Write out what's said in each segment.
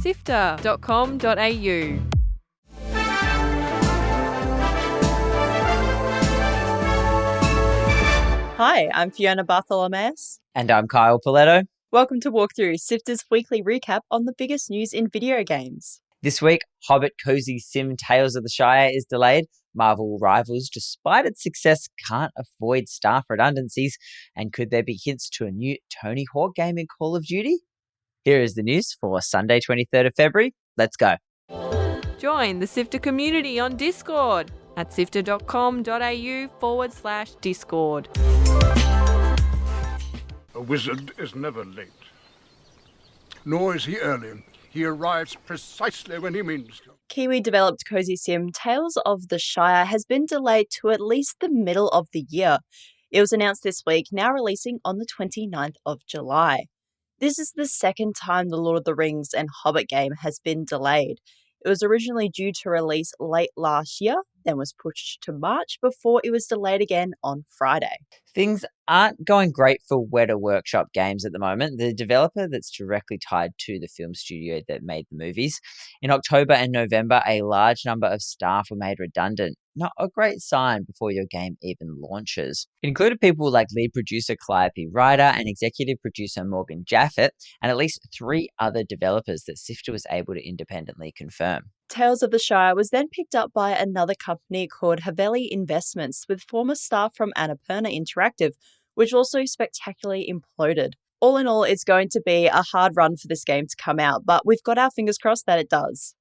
SIFTER.com.au. Hi, I'm Fiona Bartholomaeus. And I'm Kyle Pauletto. Welcome to Walkthrough, SIFTER's weekly recap on the biggest news in video games. This week, Hobbit Cozy Sim Tales of the Shire is delayed. Marvel Rivals, despite its success, can't avoid staff redundancies. And could there be hints to a new Tony Hawk game in Call of Duty? Here is the news for Sunday, 23rd of February. Let's go. Join the SIFTER community on Discord at sifter.com.au/Discord. A wizard is never late, nor is he early. He arrives precisely when he means to. Kiwi-developed Cosy Sim Tales of the Shire has been delayed to at least the middle of the year. It was announced this week, now releasing on the 29th of July. This is the second time the Lord of the Rings and Hobbit game has been delayed. It was originally due to release late last year, then was pushed to March before it was delayed again on Friday. Things aren't going great for Weta Workshop Games at the moment, the developer that's directly tied to the film studio that made the movies. In October and November, a large number of staff were made redundant. Not a great sign before your game even launches. It included people like lead producer Calliope Ryder and executive producer Morgan Jaffett, and at least 3 other developers that SIFTER was able to independently confirm. Tales of the Shire was then picked up by another company called Haveli Investments with former staff from Annapurna Interactive, which also spectacularly imploded. All in all, it's going to be a hard run for this game to come out, but we've got our fingers crossed that it does.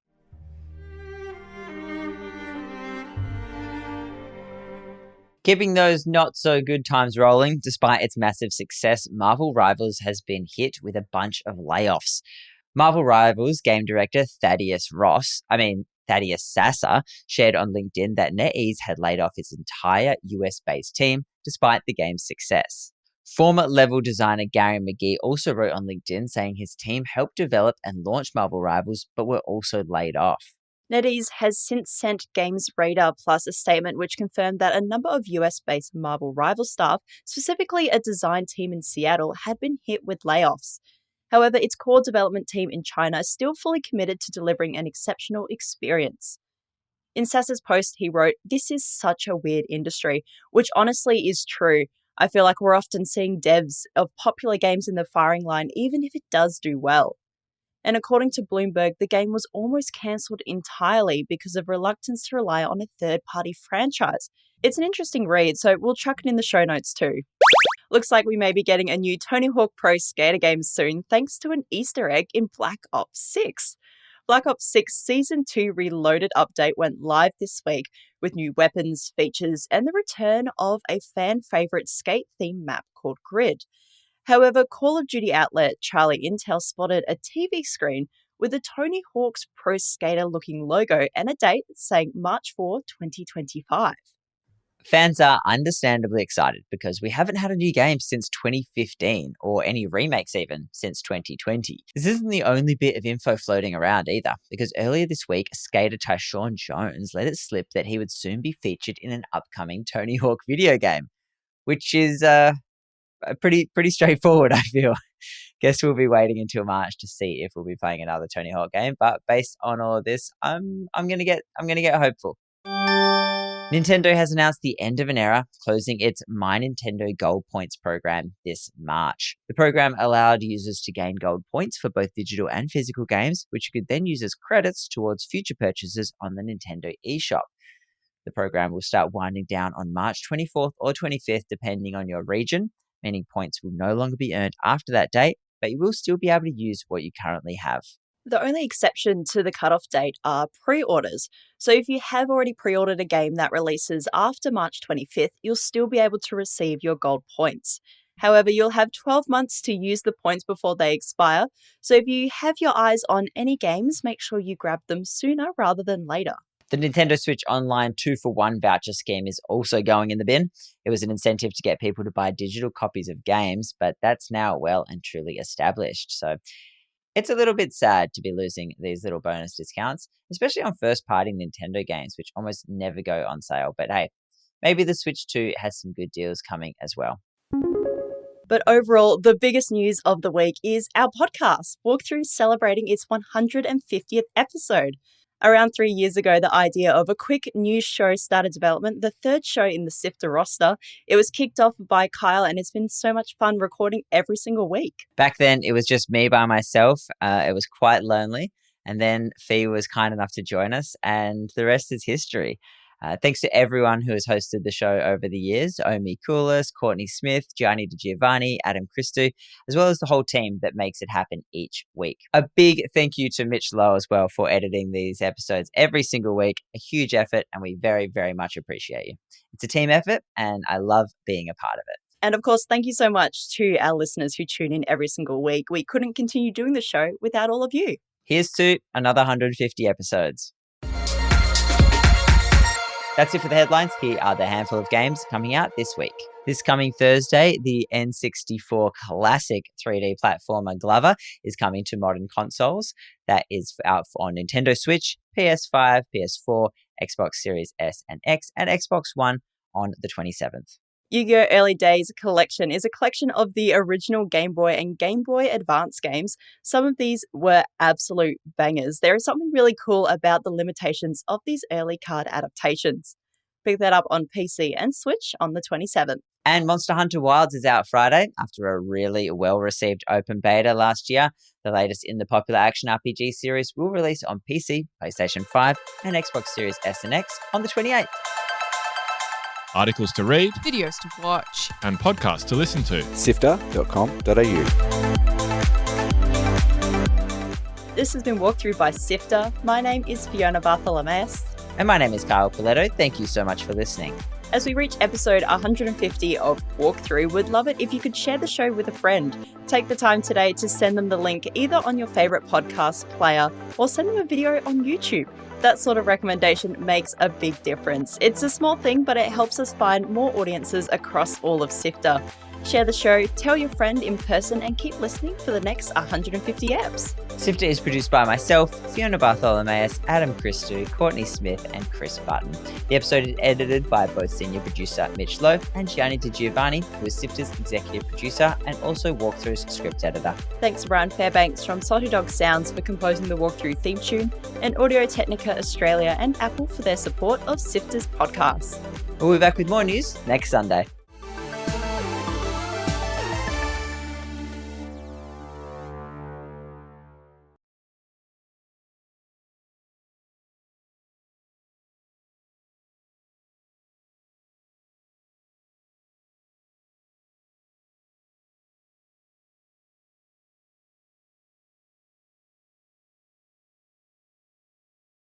Keeping those not-so-good times rolling, despite its massive success, Marvel Rivals has been hit with a bunch of layoffs. Marvel Rivals game director Thaddeus Sasser shared on LinkedIn that NetEase had laid off its entire US-based team, despite the game's success. Former level designer Gary McGee also wrote on LinkedIn saying his team helped develop and launch Marvel Rivals, but were also laid off. NetEase has since sent Games Radar Plus a statement which confirmed that a number of US-based Marvel Rival staff, specifically a design team in Seattle, had been hit with layoffs. However, its core development team in China is still fully committed to delivering an exceptional experience. In Sasser's post, he wrote, "This is such a weird industry," which honestly is true. I feel like we're often seeing devs of popular games in the firing line, even if it does do well. And according to Bloomberg, the game was almost cancelled entirely because of reluctance to rely on a third-party franchise. It's an interesting read, so we'll chuck it in the show notes too. Looks like we may be getting a new Tony Hawk Pro Skater game soon thanks to an Easter egg in Black Ops 6. Black Ops 6 Season 2 Reloaded update went live this week with new weapons, features, and the return of a fan-favourite skate-themed map called Grid. However, Call of Duty outlet Charlie Intel spotted a TV screen with a Tony Hawk's Pro Skater-looking logo and a date saying March 4, 2025. Fans are understandably excited because we haven't had a new game since 2015, or any remakes even since 2020. This isn't the only bit of info floating around either, because earlier this week, skater Tyshawn Jones let it slip that he would soon be featured in an upcoming Tony Hawk video game, which is pretty straightforward, I feel. Guess we'll be waiting until March to see if we'll be playing another Tony Hawk game, but based on all of this, I'm gonna get hopeful. Nintendo has announced the end of an era, closing its My Nintendo Gold Points program this March. The program allowed users to gain gold points for both digital and physical games, which you could then use as credits towards future purchases on the Nintendo eShop. The program will start winding down on March 24th or 25th, depending on your region, meaning points will no longer be earned after that date, but you will still be able to use what you currently have. The only exception to the cutoff date are pre-orders. So if you have already pre-ordered a game that releases after March 25th, you'll still be able to receive your gold points. However, you'll have 12 months to use the points before they expire. So if you have your eyes on any games, make sure you grab them sooner rather than later. The Nintendo Switch Online 2-for-1 voucher scheme is also going in the bin. It was an incentive to get people to buy digital copies of games, but that's now well and truly established. So it's a little bit sad to be losing these little bonus discounts, especially on first-party Nintendo games, which almost never go on sale. But hey, maybe the Switch 2 has some good deals coming as well. But overall, the biggest news of the week is our podcast, Walkthrough, celebrating its 150th episode. Around 3 years ago, the idea of a quick news show started development, the third show in the SIFTER roster. It was kicked off by Kyle, and it's been so much fun recording every single week. Back then, it was just me by myself. It was quite lonely. And then Fee was kind enough to join us, and the rest is history. Thanks to everyone who has hosted the show over the years, Omi Koulis, Courtney Smith, Gianni Giovanni, Adam Christou, as well as the whole team that makes it happen each week. A big thank you to Mitch Lowe as well for editing these episodes every single week. A huge effort, and we very, very much appreciate you. It's a team effort, and I love being a part of it. And of course, thank you so much to our listeners who tune in every single week. We couldn't continue doing the show without all of you. Here's to another 150 episodes. That's it for the headlines. Here are the handful of games coming out this week. This coming Thursday, the N64 classic 3D platformer Glover is coming to modern consoles. That is out on Nintendo Switch, PS5, PS4, Xbox Series S and X, and Xbox One on the 27th. Yu-Gi-Oh! Early Days Collection is a collection of the original Game Boy and Game Boy Advance games. Some of these were absolute bangers. There is something really cool about the limitations of these early card adaptations. Pick that up on PC and Switch on the 27th. And Monster Hunter Wilds is out Friday after a really well-received open beta last year. The latest in the popular action RPG series will release on PC, PlayStation 5, and Xbox Series S and X on the 28th. Articles to read, Videos to watch, and podcasts to listen to. SIFTER.com.au. This has been Walkthrough by SIFTER. My name is Fiona Bartholomaeus. And my name is Kyle Pauletto. Thank you so much for listening. As we reach episode 150 of Walkthrough, we'd love it if you could share the show with a friend. Take the time today to send them the link either on your favourite podcast player or send them a video on YouTube. That sort of recommendation makes a big difference. It's a small thing, but it helps us find more audiences across all of SIFTER. Share the show, tell your friend in person, and keep listening for the next 150 eps. SIFTER is produced by myself, Fiona Bartholomaeus, Adam Christou, Courtney Smith, and Chris Button. The episode is edited by both senior producer Mitch Lowe and Gianni Giovanni, who is SIFTER's executive producer and also Walkthrough's script editor. Thanks to Brian Fairbanks from Salty Dog Sounds for composing the Walkthrough theme tune, and Audio Technica Australia and Apple for their support of SIFTER's podcast. We'll be back with more news next Sunday.